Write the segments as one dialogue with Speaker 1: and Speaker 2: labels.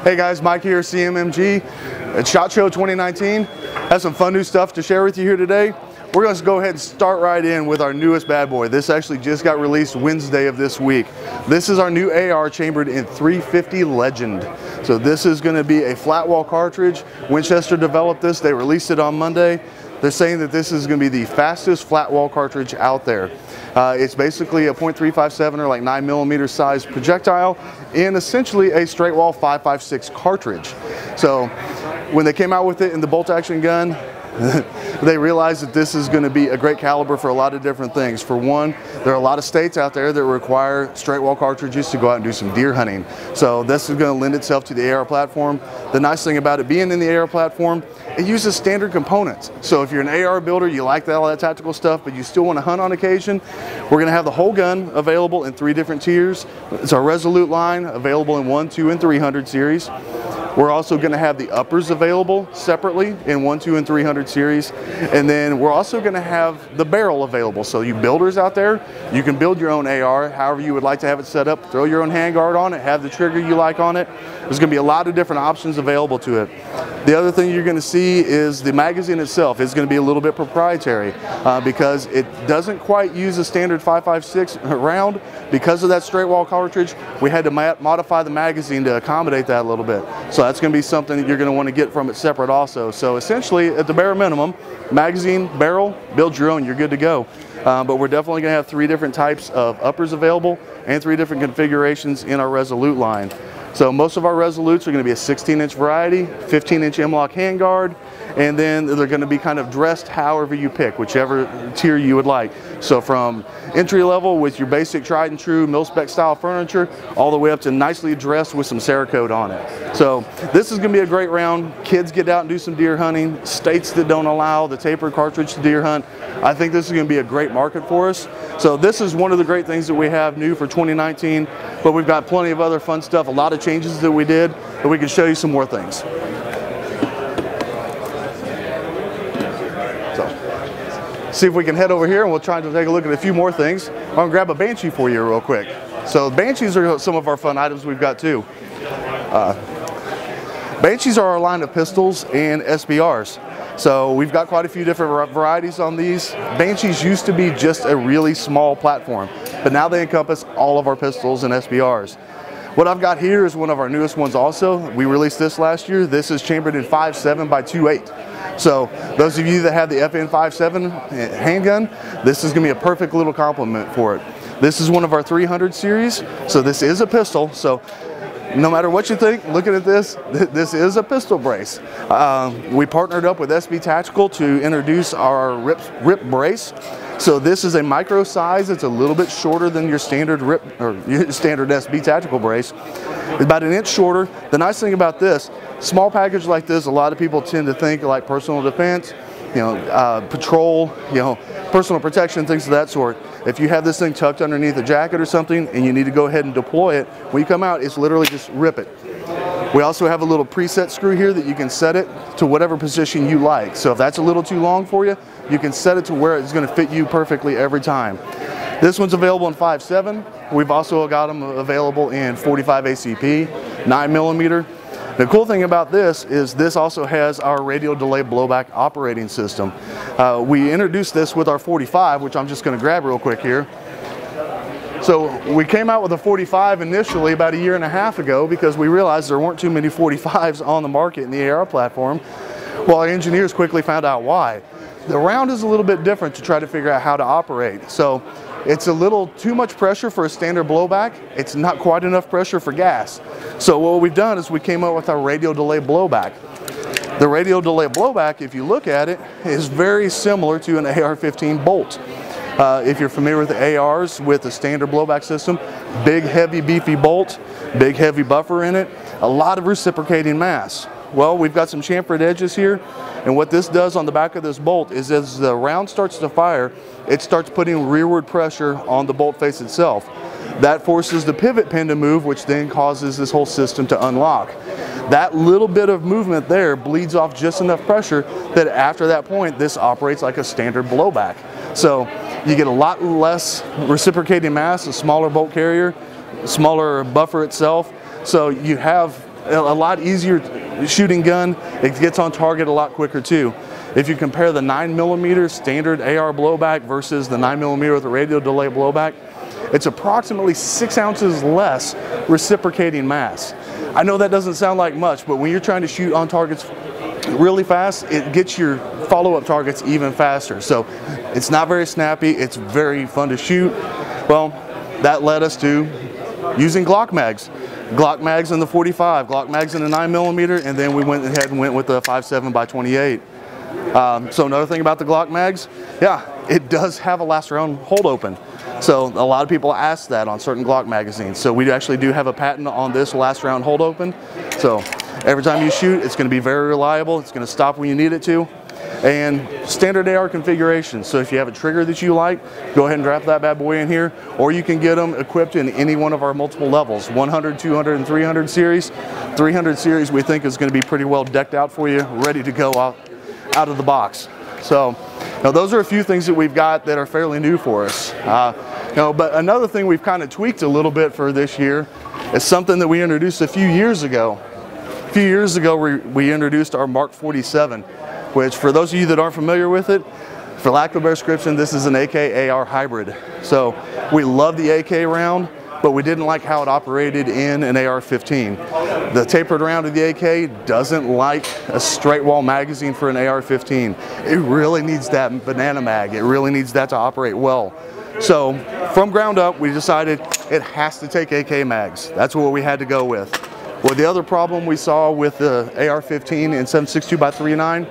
Speaker 1: Hey guys, Mike here, CMMG at ShotShow 2019. Have some fun new stuff to share with you here today. We're going to go ahead and start right in with our newest bad boy. This actually just got released Wednesday of this week. This is our new AR chambered in 350 Legend. So this is going to be a flat wall cartridge. Winchester developed this. They released it on Monday. They're saying that this is going to be the fastest flat wall cartridge out there. It's basically a .357 or like 9mm size projectile in essentially a straight wall 5.56 cartridge. So when they came out with it in the bolt action gun, they realized that this is going to be a great caliber for a lot of different things. For one, there are a lot of states out there that require straight wall cartridges to go out and do some deer hunting. So this is going to lend itself to the AR platform. The nice thing about it being in the AR platform, it uses standard components. So if you're an AR builder, you like all that tactical stuff, but you still want to hunt on occasion, we're going to have the whole gun available in 3 different tiers. It's our Resolute line, available in 1, 2, and 300 series. We're also going to have the uppers available separately in 1, 2, and 300 series. And then we're also going to have the barrel available. So you builders out there, you can build your own AR however you would like to have it set up. Throw your own handguard on it, have the trigger you like on it. There's going to be a lot of different options available to it. The other thing you're going to see is the magazine itself is going to be a little bit proprietary because it doesn't quite use a standard 5.56 round. Because of that straight wall cartridge, we had to modify the magazine to accommodate that a little bit. So that's going to be something that you're going to want to get from it separate also. So essentially, at the bare minimum, magazine, barrel, build your own, you're good to go. But we're definitely going to have 3 different types of uppers available and 3 different configurations in our Resolute line. So most of our Resolutes are going to be a 16-inch variety, 15-inch M-LOK handguard, and then they're going to be kind of dressed however you pick, whichever tier you would like. So from entry level with your basic tried and true MIL-SPEC style furniture, all the way up to nicely dressed with some Cerakote on it. So this is going to be a great round. Kids get out and do some deer hunting. States that don't allow the tapered cartridge to deer hunt, I think this is going to be a great market for us. So this is one of the great things that we have new for 2019, but we've got plenty of other fun stuff, a lot of changes that we did, but we can show you some more things. See if we can head over here and we'll try to take a look at a few more things. I'm going to grab a Banshee for you real quick. So Banshees are some of our fun items we've got too. Banshees are our line of pistols and SBRs. So we've got quite a few different varieties on these. Banshees used to be just a really small platform, but now they encompass all of our pistols and SBRs. What I've got here is one of our newest ones also. We released this last year. This is chambered in 5.7 by 2.8. So those of you that have the FN 5.7 handgun, this is going to be a perfect little complement for it. This is one of our 300 series. So this is a pistol. So no matter what you think, looking at this, this is a pistol brace. We partnered up with SB Tactical to introduce our RIP brace. So this is a micro size. It's a little bit shorter than your standard RIP or your standard SB Tactical brace. It's about 1 inch shorter. The nice thing about this, small package like this, a lot of people tend to think like personal defense, patrol, personal protection, things of that sort. If you have this thing tucked underneath a jacket or something and you need to go ahead and deploy it, when you come out, it's literally just rip it. We also have a little preset screw here that you can set it to whatever position you like. So if that's a little too long for you, you can set it to where it's going to fit you perfectly every time. This one's available in 5.7. We've also got them available in 45 ACP, 9mm. The cool thing about this is this also has our radio delay blowback operating system. We introduced this with our 45, which I'm just going to grab real quick here. So we came out with a 45 initially about 1.5 years ago because we realized there weren't too many 45s on the market in the AR platform. Well, our engineers quickly found out why. The round is a little bit different to try to figure out how to operate. So it's a little too much pressure for a standard blowback. It's not quite enough pressure for gas. So what we've done is we came up with our radio delay blowback. The radio delay blowback, if you look at it, is very similar to an AR-15 bolt. If you're familiar with the ARs with the standard blowback system, big, heavy, beefy bolt, big, heavy buffer in it, a lot of reciprocating mass. Well, we've got some chamfered edges here, and what this does on the back of this bolt is as the round starts to fire, it starts putting rearward pressure on the bolt face itself. That forces the pivot pin to move, which then causes this whole system to unlock. That little bit of movement there bleeds off just enough pressure that after that point, this operates like a standard blowback. So you get a lot less reciprocating mass, a smaller bolt carrier, smaller buffer itself. So you have a lot easier shooting gun. It gets on target a lot quicker too. If you compare the 9mm standard AR blowback versus the 9mm with a radio delay blowback, it's approximately 6 ounces less reciprocating mass. I know that doesn't sound like much, but when you're trying to shoot on targets really fast, it gets your follow-up targets even faster. So it's not very snappy, it's very fun to shoot. Well, that led us to using Glock mags. Glock mags in the 45, Glock mags in the 9mm, and then we went ahead and went with the 5.7x28. So another thing about the Glock mags, yeah, it does have a last round hold open. So a lot of people ask that on certain Glock magazines. So we actually do have a patent on this last round hold open. So every time you shoot, it's going to be very reliable. It's going to stop when you need it to. And standard AR configuration. So if you have a trigger that you like, go ahead and drop that bad boy in here. Or you can get them equipped in any one of our multiple levels, 100, 200, and 300 series. 300 series we think is going to be pretty well decked out for you, ready to go out of the box. So now those are a few things that we've got that are fairly new for us. But another thing we've kind of tweaked a little bit for this year is something that we introduced a few years ago. A few years ago we introduced our Mark 47, which for those of you that aren't familiar with it, for lack of a better description, this is an AK-AR hybrid. So we love the AK round, but we didn't like how it operated in an AR-15. The tapered round of the AK doesn't like a straight wall magazine for an AR-15. It really needs that banana mag. It really needs that to operate well. So from ground up, we decided it has to take AK mags. That's what we had to go with. Well, the other problem we saw with the AR-15 and 7.62x39,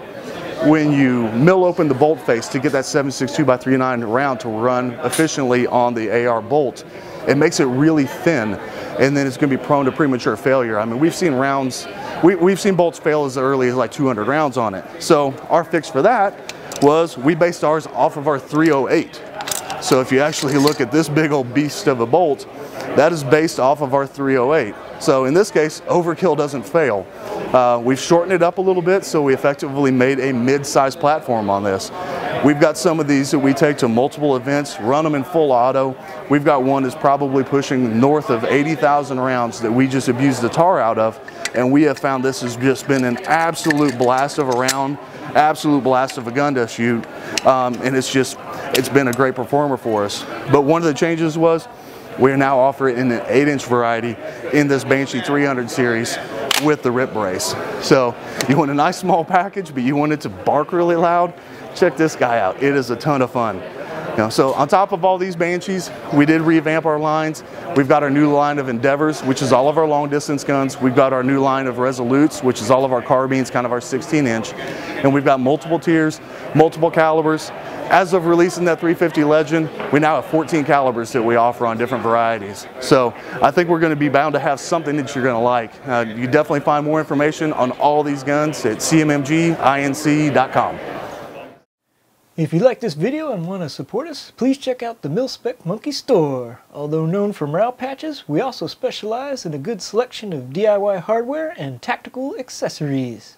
Speaker 1: when you mill open the bolt face to get that 7.62x39 round to run efficiently on the AR bolt, it makes it really thin, and then it's going to be prone to premature failure. I mean, we've seen rounds, we've seen bolts fail as early as like 200 rounds on it. So our fix for that was we based ours off of our 308. So if you actually look at this big old beast of a bolt, that is based off of our 308. So in this case, overkill doesn't fail. We've shortened it up a little bit, so we effectively made a mid-size platform on this. We've got some of these that we take to multiple events, run them in full auto. We've got one that's probably pushing north of 80,000 rounds that we just abuse the tar out of, and we have found this has just been an absolute blast of a round, absolute blast of a gun to shoot, and it's been a great performer for us. But one of the changes was we now offer it in an 8-inch variety in this Banshee 300 series with the rip brace. So you want a nice small package, but you want it to bark really loud, check this guy out. It is a ton of fun. So on top of all these Banshees, we did revamp our lines. We've got our new line of Endeavors, which is all of our long distance guns. We've got our new line of Resolutes, which is all of our carbines, kind of our 16-inch. And we've got multiple tiers, multiple calibers. As of releasing that 350 Legend, we now have 14 calibers that we offer on different varieties. So I think we're going to be bound to have something that you're going to like. You definitely find more information on all these guns at cmmginc.com.
Speaker 2: If you like this video and want to support us, please check out the MIL-SPEC Monkey Store. Although known for morale patches, we also specialize in a good selection of DIY hardware and tactical accessories.